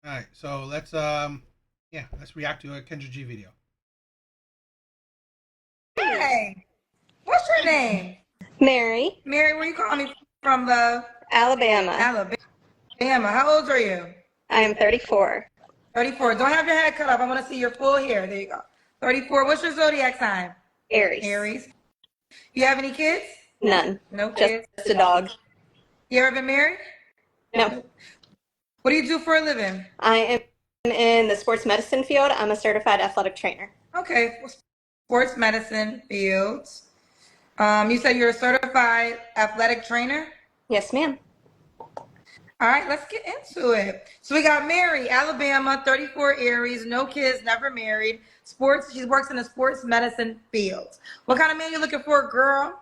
All right, so yeah, let's react to a Kendra G video. Hey, what's your name? Mary, Mary, where you calling me from, love? Alabama. Alabama. How old are you? I am 34. 34. Don't have your head cut off. I want to see your full hair. There you go. 34. What's your zodiac sign? Aries. Aries. You have any kids? None. No Just kids. a dog. You ever been married? No. What do you do for a living? I am in the sports medicine field. I'm a certified athletic trainer. Okay, sports medicine fields. You said you're a certified athletic trainer? Yes, ma'am. All right, let's get into it. So we got Mary, Alabama, 34 Aries, no kids, never married. Sports, she works in the sports medicine field. What kind of man you looking for, girl?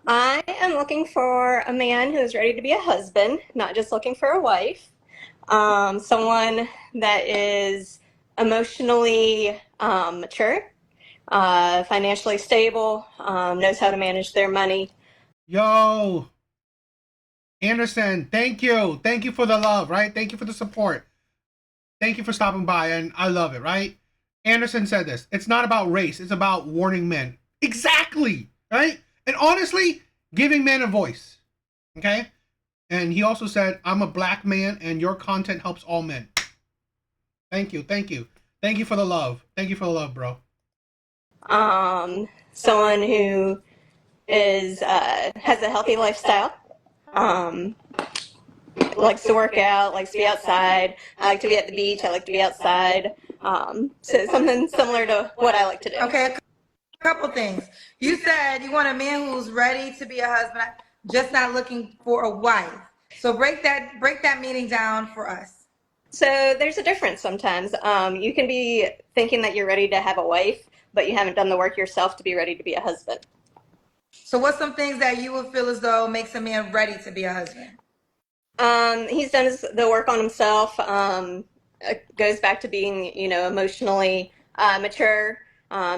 I am looking for a man who is ready to be a husband, not just looking for a wife. Someone that is emotionally mature, financially stable, knows how to manage their money. Yo, Anderson, thank you. Thank you for the love, right? Thank you for the support. Thank you for stopping by, and I love it, right? Anderson said this. It's not about race. It's about warning men. Exactly, right? And honestly, giving men a voice, okay? And he also said, I'm a black man, and your content helps all men. Thank you, thank you. Thank you for the love. Thank you for the love, bro. Someone who is has a healthy lifestyle, um, likes to work out, likes to be outside. I like to be at the beach. I like to be outside. So something similar to what I like to do. Okay, a couple things. You said you want a man who's ready to be a husband, just not looking for a wife. So break that meaning down for us. So there's a difference sometimes. You can be thinking that you're ready to have a wife, but you haven't done the work yourself to be ready to be a husband. So what's some things that you would feel as though makes a man ready to be a husband? He's done the work on himself. It goes back to being, emotionally mature.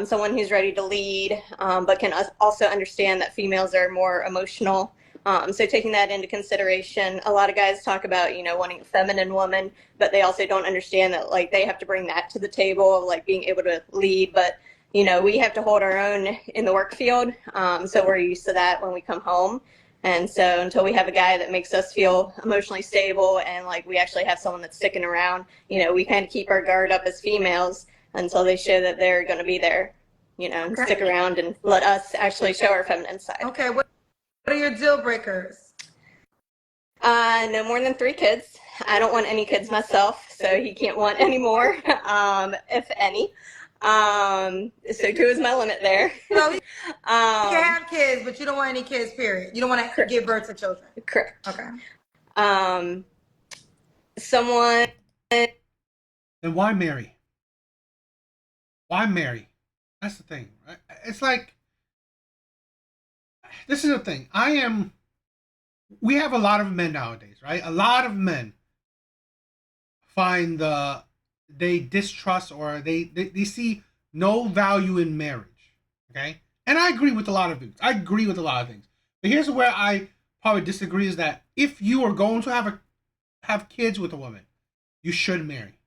Someone who's ready to lead, but can also understand that females are more emotional. So taking that into consideration, a lot of guys talk about, wanting a feminine woman, but they also don't understand that, like, they have to bring that to the table of, like, being able to lead. But, we have to hold our own in the work field. So we're used to that when we come home. And so until we have a guy that makes us feel emotionally stable and like we actually have someone that's sticking around, we kind of keep our guard up as females until they show that they're going to be there, and Okay. stick around and let us actually show our feminine side. Okay, what are your deal breakers? No more than 3 kids. I don't want any kids myself, so he can't want any more, if any. So 2 is my limit there. So you can have kids, but you don't want any kids, period. You don't want to give birth to children. Correct. Okay. Someone. Then why marry? Why marry? That's the thing, right? It's like, this is the thing. We have a lot of men nowadays, right? A lot of men find they distrust or they see no value in marriage, okay? And I agree with a lot of things. I agree with a lot of things. But here's where I probably disagree is that if you are going to have kids with a woman, you should marry.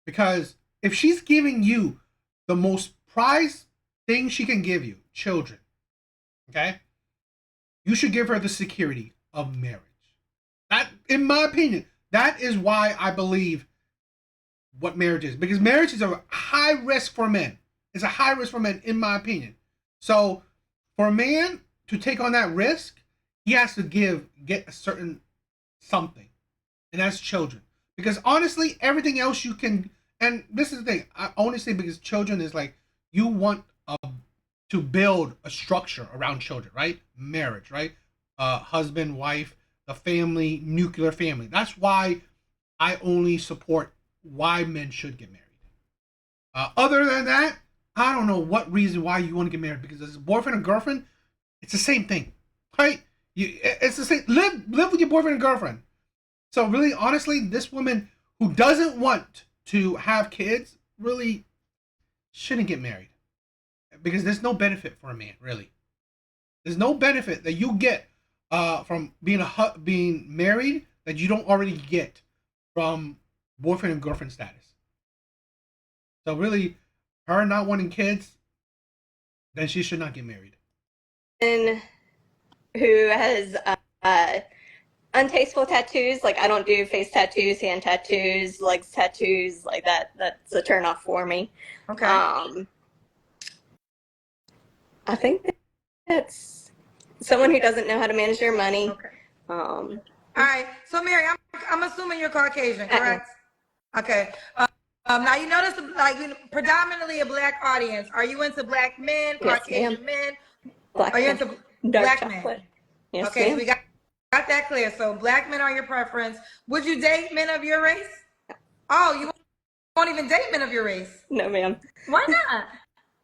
Because if she's giving you the most prized thing she can give you, children, okay? You should give her the security of marriage. That, in my opinion, that is why I believe what marriage is. Because marriage is a high risk for men. It's a high risk for men, in my opinion. So for a man to take on that risk, he has to get a certain something. And that's children. Because honestly, everything else you can, and this is the thing, I only say because children is like, you want to build a structure around children, right? Marriage, right? Husband, wife, the family, nuclear family. That's why I only support why men should get married. Other than that, I don't know what reason why you want to get married, because as a boyfriend and girlfriend, it's the same thing, right? It's the same. Live with your boyfriend and girlfriend. So really, honestly, this woman who doesn't want to have kids really shouldn't get married, because there's no benefit for a man, really. There's no benefit that you get from being married that you don't already get from boyfriend and girlfriend status. So really, her not wanting kids, then she should not get married. And who has untasteful tattoos. Like I don't do face tattoos, hand tattoos, legs tattoos, like that. That's a turn off for me. Okay. I think that's someone who doesn't know how to manage their money. Okay. All right. So Mary, I'm assuming you're Caucasian, correct? Okay. Now you notice like predominantly a black audience. Are you into black men, Caucasian men? Black Are you men. into Dark black chocolate. men? Yes, okay, ma'am. so we got that clear. So black men are your preference. Would you date men of your race? Oh, you won't even date men of your race? No, ma'am. Why not?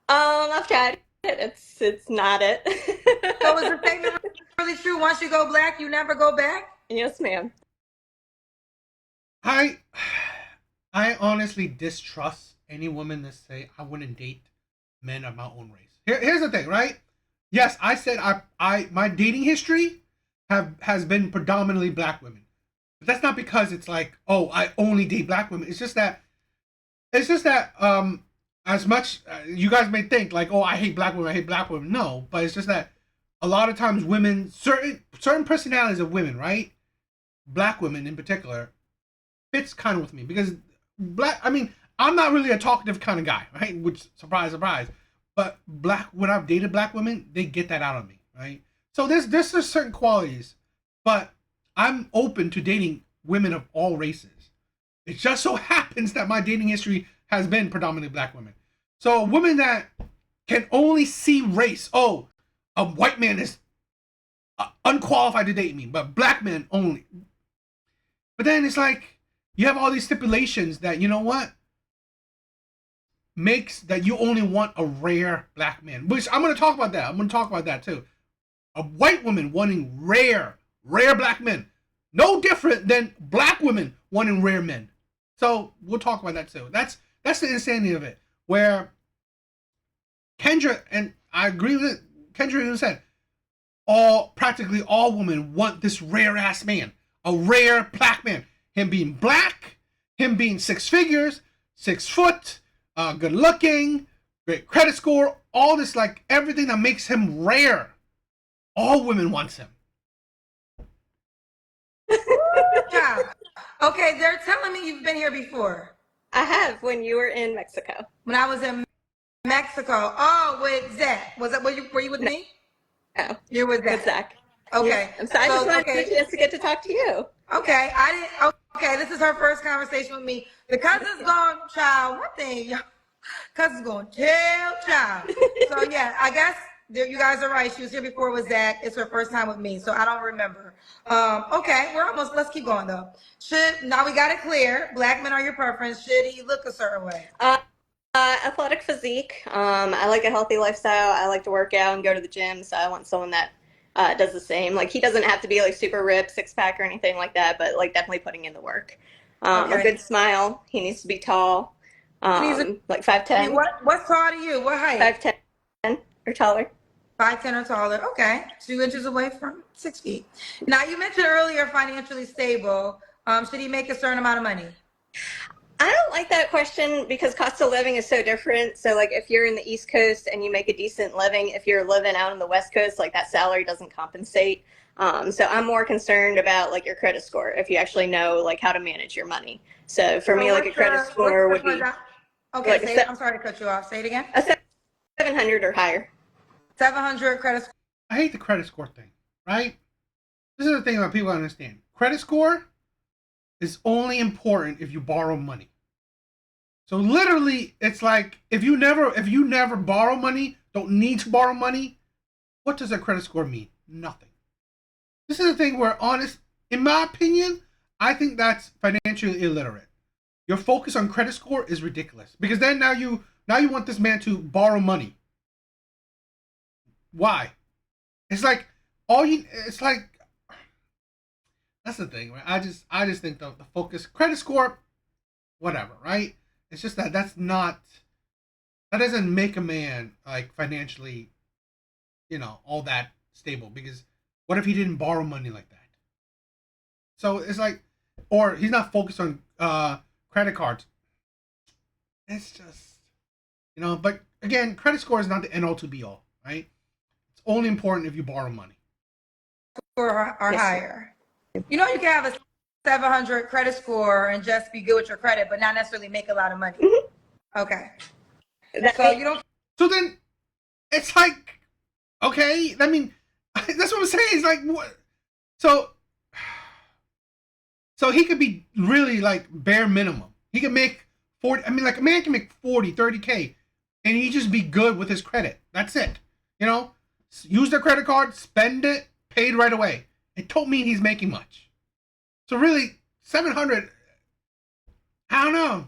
I've tried it. It's not it. So is the statement really true? Once you go black, you never go back? Yes, ma'am. I honestly distrust any woman that say I wouldn't date men of my own race. Here's the thing, right? Yes, I said I my dating history has been predominantly black women. But that's not because it's like, oh, I only date black women. It's just that as much you guys may think like, oh, I hate black women, I hate black women. No, but it's just that a lot of times women, certain personalities of women, right? Black women in particular, fits kind of with me because I'm not really a talkative kind of guy, right? Which, surprise, surprise. But when I've dated black women, they get that out of me, right? So there's certain qualities, but I'm open to dating women of all races. It just so happens that my dating history has been predominantly black women. So women that can only see race. Oh, a white man is unqualified to date me, but black men only. But then it's like you have all these stipulations that, you know what, makes that you only want a rare black man. Which I'm going to talk about that. I'm going to talk about that too. A white woman wanting rare black men. No different than black women wanting rare men. So we'll talk about that too. That's the insanity of it. Where Kendra, and I agree with it, Kendra even said, practically all women want this rare ass man. A rare black man. Him being black, him being 6 figures, 6 foot, good looking, great credit score, all this, like everything that makes him rare. All women wants him. Yeah. Okay, they're telling me you've been here before. I have, when you were in Mexico. When I was in Mexico. Oh, with Zach. Were you with me? No. You're with Zach. With Zach. Okay. Yeah. So I just wanted a chance to get to talk to you. Okay. Okay, this is her first conversation with me. The cousin's gone, child. One thing, cousin's going, child. So yeah, I guess you guys are right. She was here before with Zach. It's her first time with me, so I don't remember. Okay, let's keep going though. Now we got it clear. Black men are your preference. Should he look a certain way? Athletic physique. I like a healthy lifestyle. I like to work out and go to the gym, so I want someone that does the same. Like he doesn't have to be like super ripped, 6-pack or anything like that, but like definitely putting in the work. A good smile. He needs to be tall. Like 5'10". What's tall to you? What height? 5'10" or taller. 5'10" or taller. Okay, 2 inches away from 6 feet. Now you mentioned earlier financially stable. Should he make a certain amount of money? I don't like that question because cost of living is so different. So like if you're in the East Coast and you make a decent living, if you're living out on the West Coast, like that salary doesn't compensate. So I'm more concerned about like your credit score, if you actually know like how to manage your money. So for me, like a credit score would be. Okay, I'm sorry to cut you off. Say it again. A 700 or higher. 700 credit score. I hate the credit score thing, right? This is the thing that people understand. Credit score is only important if you borrow money. So literally, it's like if you never borrow money, don't need to borrow money, what does a credit score mean? Nothing. This is the thing where, in my opinion, I think that's financially illiterate. Your focus on credit score is ridiculous because then now you want this man to borrow money. Why? It's like that's the thing, right? I just think the focus, credit score, whatever, right? It's just that doesn't make a man like financially, all that stable, because what if he didn't borrow money like that? So it's like, or he's not focused on credit cards. It's just, but again, credit score is not the end all to be all, right? It's only important if you borrow money. Or higher. You can have a 700 credit score and just be good with your credit, but not necessarily make a lot of money. Okay. So you don't. So then, it's like, okay. I mean, that's what I'm saying. It's like, what? So he could be really like bare minimum. He could make 40. I mean, like a man can make 40, 30K, and he just be good with his credit. That's it. Use their credit card, spend it, paid right away. It don't mean he's making much. So really, 700. I don't know.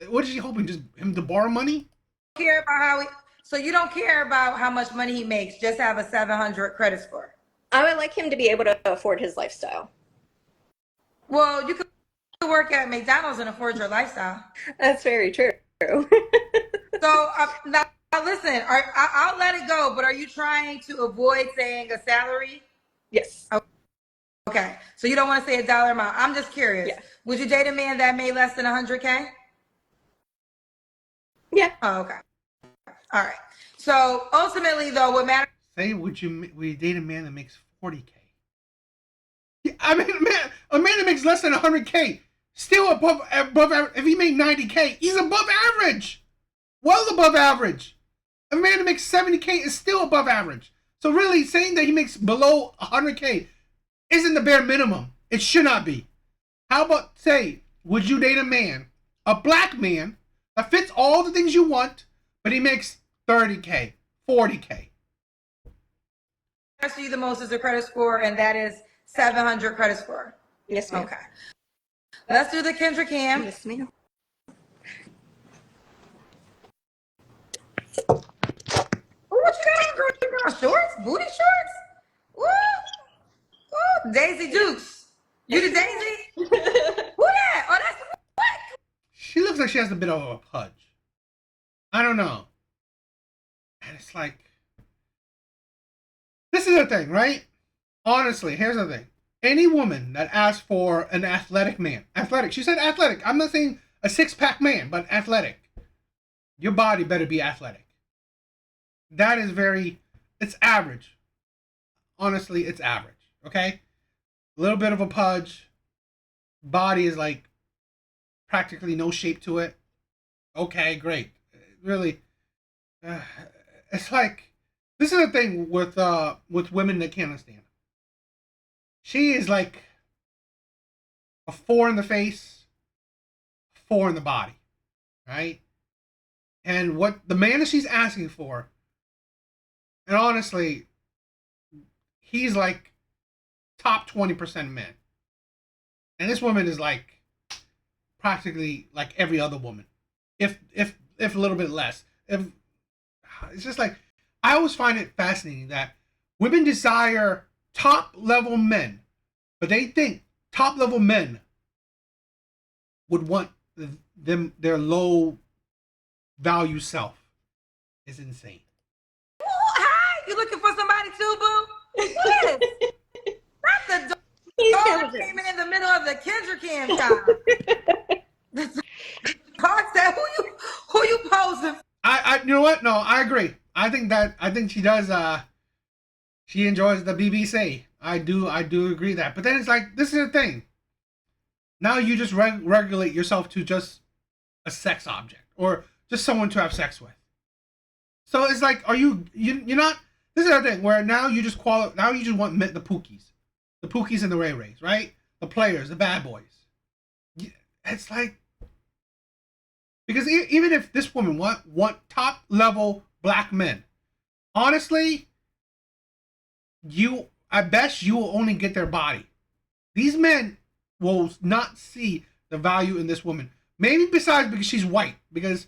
What is he hoping? Just him to borrow money? Care about so you don't care about how much money he makes. Just have a 700 credit score. I would like him to be able to afford his lifestyle. Well, you could work at McDonald's and afford your lifestyle. That's very true. So now listen, I'll let it go, but are you trying to avoid saying a salary? Yes. Okay. So you don't want to say a dollar amount. I'm just curious. Yeah. Would you date a man that made less than 100K? Yeah. Oh, okay. All right. So ultimately, though, what matters? Say, would you date a man that makes 40K? I mean, a man that makes less than 100K, still above average. If he made 90K, he's above average. Well above average. A man that makes 70K is still above average. So really, saying that he makes below 100K isn't the bare minimum. It should not be. How about, say, would you date a black man, that fits all the things you want, but he makes 30K, 40K? What you the most is the credit score, and that is 700 credit score. Yes, ma'am. Okay. Let's do the Kendra Cam. Yes, ma'am. Ooh, what you got on, girl? You got shorts? Booty shorts? Woo! Ooh, Daisy Dukes. You the Daisy? Who that? Oh, that's what? She looks like she has a bit of a pudge. I don't know. And it's like, this is the thing, right? Honestly, here's the thing. Any woman that asks for an athletic man, she said athletic. I'm not saying a six-pack man, but athletic. Your body better be athletic. That is it's average. Honestly, it's average, okay? A little bit of a pudge. Body is like practically no shape to it. Okay, great. Really, it's like, this is the thing with women that can't understand. She is like a 4 in the face, 4 in the body, right? And what the man that she's asking for, and honestly, he's like top 20% men. And this woman is like practically like every other woman, if a little bit less. It's just like, I always find it fascinating that women desire top level men, but they think top level men would want their low value self. Is insane. Ooh, hi, you looking for somebody too, boo? What is? Not the dog that came in the middle of the Kendra Cam time. The dog said, who you posing? You know what? No, I agree. I think she does. She enjoys the BBC. I do agree that. But then it's like, this is the thing. Now you just regulate yourself to just a sex object or just someone to have sex with. So it's like, you're not? This is the thing where now you just want the Pookies and the Ray Rays, right? The players, the bad boys. It's like, because even if this woman want top level black men, honestly, at best you will only get their body. These men will not see the value in this woman. Maybe besides because she's white. Because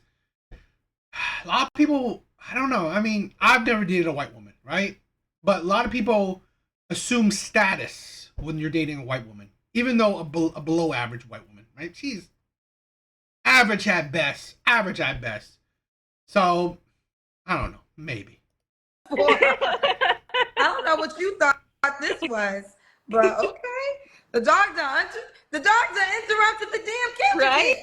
a lot of people, I don't know. I mean, I've never dated a white woman, right? But a lot of people assume status when you're dating a white woman, even though a below average white woman, right? She's average at best. So, I don't know. Maybe. I don't know what you thought this was, but okay. The dog done interrupted the damn camera. Right?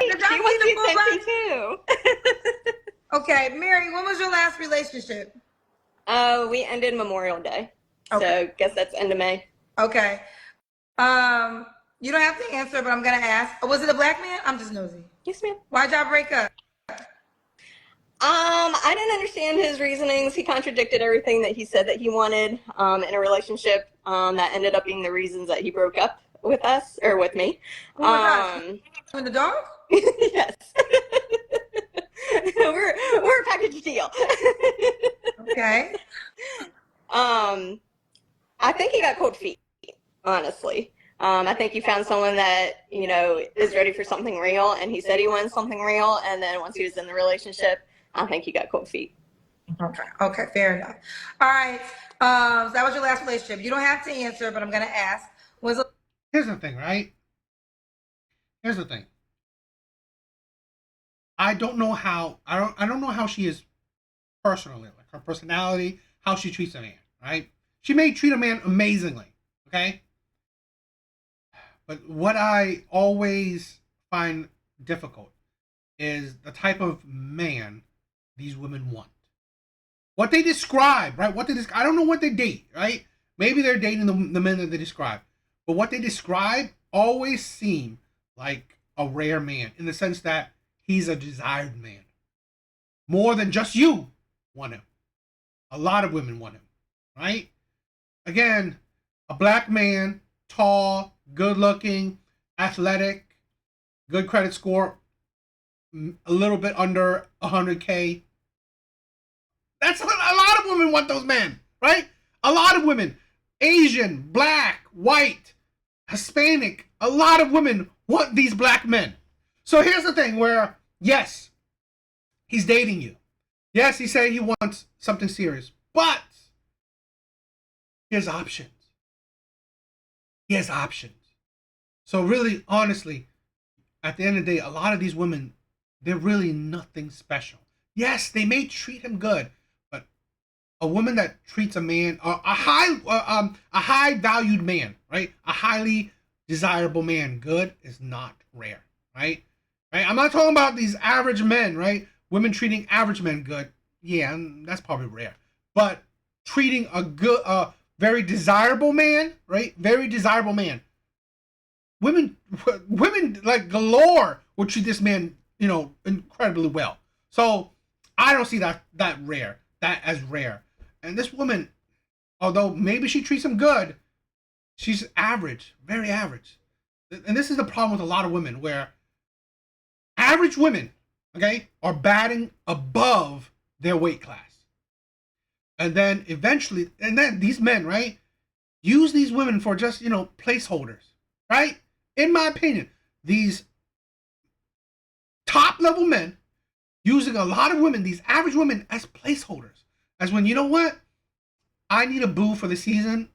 Did y'all She see wants the you full sent box? too. Okay, Mary, when was your last relationship? We ended Memorial Day. So Okay. guess that's end of May. Okay. You don't have to answer, but I'm gonna ask. Was it a black man? I'm just nosy. Yes, ma'am. Why'd y'all break up? I didn't understand his reasonings. He contradicted everything that he said that he wanted in a relationship. That ended up being the reasons that he broke up with us or with me. Who was us? You and the dog? Yes. we're a package deal. Okay. I think he got cold feet, honestly. I think he found someone that, is ready for something real, and he said he wanted something real, and then once he was in the relationship, I think he got cold feet. Okay. Okay. Fair enough. All right. So that was your last relationship. You don't have to answer, but I'm gonna ask. Here's the thing, right? Here's the thing. I don't know how I don't know how she is personally, like her personality, how she treats a man, right? She may treat a man amazingly, okay? But what I always find difficult is the type of man these women want. What they describe, right? I don't know what they date, right? Maybe they're dating the men that they describe. But what they describe always seem like a rare man in the sense that he's a desired man. More than just you want him. A lot of women want him, right? Again, a black man, tall, good looking, athletic, good credit score, a little bit under 100K. That's a lot of women want those men, right? A lot of women, Asian, black, white, Hispanic, a lot of women want these black men. So here's the thing where, yes, he's dating you. Yes, he said he wants something serious, but he has options. He has options. So really, honestly, at the end of the day, a lot of these women, they're really nothing special. Yes, they may treat him good, but a woman that treats a man, a high valued man, right, a highly desirable man, good is not rare, right? Right. I'm not talking about these average men, right? Women treating average men good, yeah, that's probably rare. But treating a good, very desirable man, right? Very desirable man. Women, women like galore would treat this man, incredibly well. So I don't see that as rare. And this woman, although maybe she treats him good, she's average, very average. And this is the problem with a lot of women, where average women, okay, are batting above their weight class. And then eventually, these men, right, use these women for just, placeholders, right? In my opinion, these top level men using a lot of women, these average women, as placeholders. As when, you know what? I need a boo for the season,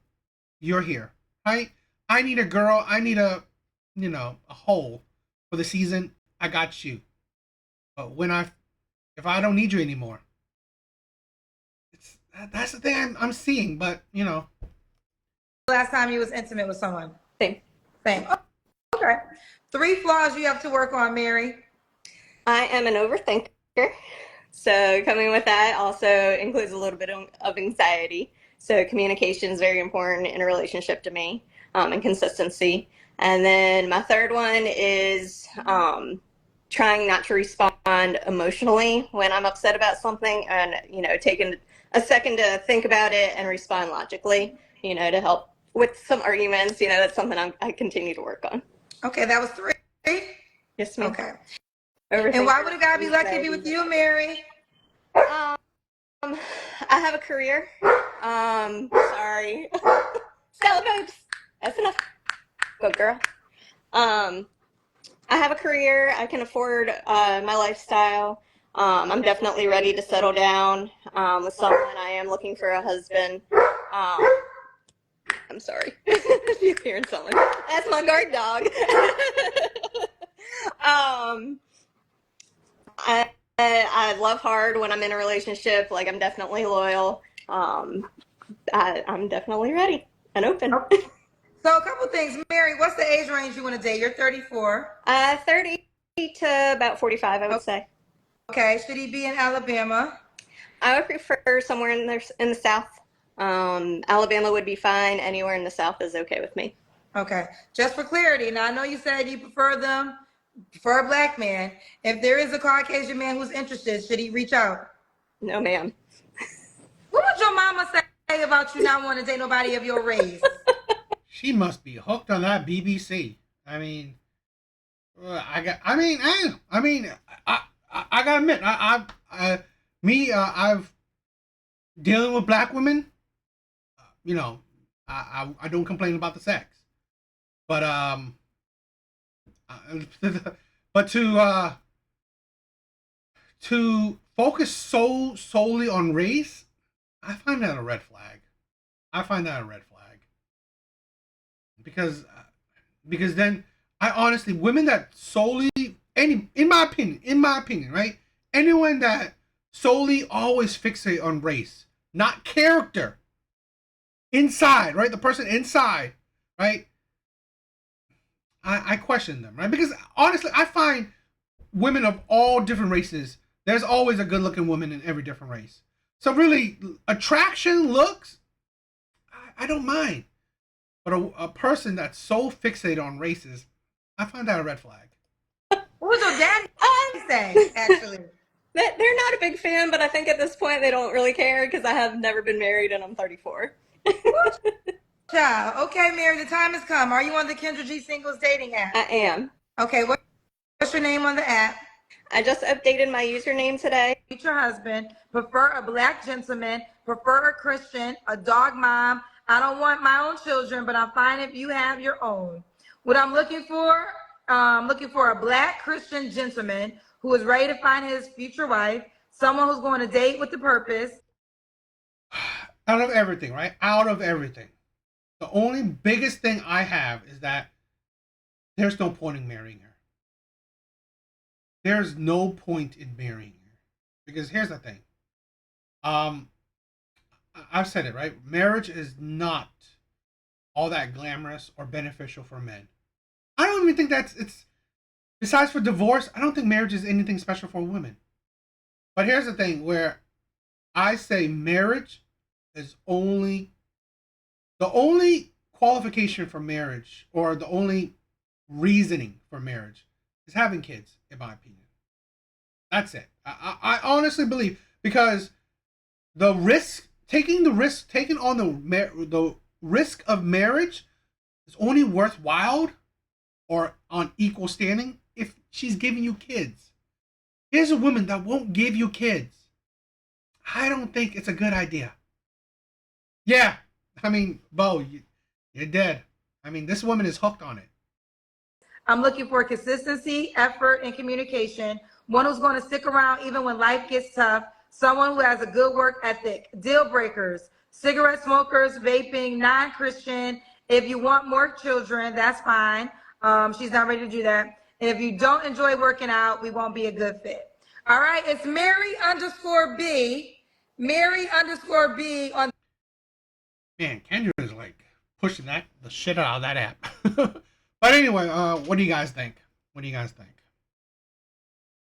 you're here, right? I need a girl, I need a hole for the season, I got you. But if I don't need you anymore, that's the thing I'm seeing. But Last time you was intimate with someone? Same. Okay. 3 flaws you have to work on, Mary. I am an overthinker. So coming with that also includes a little bit of anxiety. So communication is very important in a relationship to me, and consistency. And then my third one is trying not to respond emotionally when I'm upset about something, and taking a second to think about it and respond logically, to help with some arguments. That's something I continue to work on. Okay, that was 3. Yes, ma'am. Okay. And why would a guy be lucky to be with you, Mary? I have a career. Sorry. Celebs. That's enough. Go, girl. I have a career. I can afford my lifestyle. I'm definitely ready to settle down with someone. I am looking for a husband. I'm sorry. You're hearing someone. That's my guard dog. I love hard when I'm in a relationship. Like, I'm definitely loyal. I'm definitely ready and open. So a couple things. Mary, what's the age range you want to date? You're 34. 30 to about 45, I would say. Okay, should he be in Alabama? I would prefer somewhere in the South. Alabama would be fine. Anywhere in the South is okay with me. Okay, just for clarity. Now I know you said you prefer a black man. If there is a Caucasian man who's interested, should he reach out? No, ma'am. What would your mama say about you not wanting to date nobody of your race? She must be hooked on that BBC. I mean, I mean, I gotta admit, I've dealing with black women. You know, I don't complain about the sex, but but to focus solely on race, I find that a red flag. I find that a red flag because then I honestly women that solely in my opinion, right? Anyone that solely always fixate on race, not character, inside, right? The person inside, right? I question them, right? Because honestly, I find women of all different races. There's always a good-looking woman in every different race. So really, attraction, looks, I don't mind. But a person that's so fixated on races, I find that a red flag. What would your daddy say, actually? They're not a big fan, but I think at this point they don't really care because I have never been married and I'm 34. Child. Okay, Mary, the time has come. Are you on the Kendra G Singles dating app? I am. Okay, what's your name on the app? I just updated my username today. Meet your husband. Prefer a black gentleman. Prefer a Christian. A dog mom. I don't want my own children, but I'm fine if you have your own. What I'm looking for a black Christian gentleman who is ready to find his future wife, someone who's going to date with a purpose. Out of everything, right? Out of everything. The only biggest thing I have is that there's no point in marrying her. There's no point in marrying her. Because here's the thing. I've said it, right? Marriage is not all that glamorous or beneficial for men. I don't even think it's besides for divorce, I don't think marriage is anything special for women. But here's the thing where I say marriage is the only qualification for marriage or the only reasoning for marriage is having kids, in my opinion. That's it. I honestly believe because taking on the risk of marriage is only worthwhile or on equal standing if she's giving you kids. Here's a woman that won't give you kids. I don't think it's a good idea. Yeah, I mean, Bo, you're dead. I mean, this woman is hooked on it. I'm looking for consistency, effort, and communication. One who's going to stick around even when life gets tough. Someone who has a good work ethic. Deal breakers: cigarette smokers, vaping, non-Christian. If you want more children, that's fine. She's not ready to do that. And if you don't enjoy working out, we won't be a good fit. All right, it's Mary_B. Mary_B on. Man, Kendra is like pushing the shit out of that app. But anyway, what do you guys think? What do you guys think?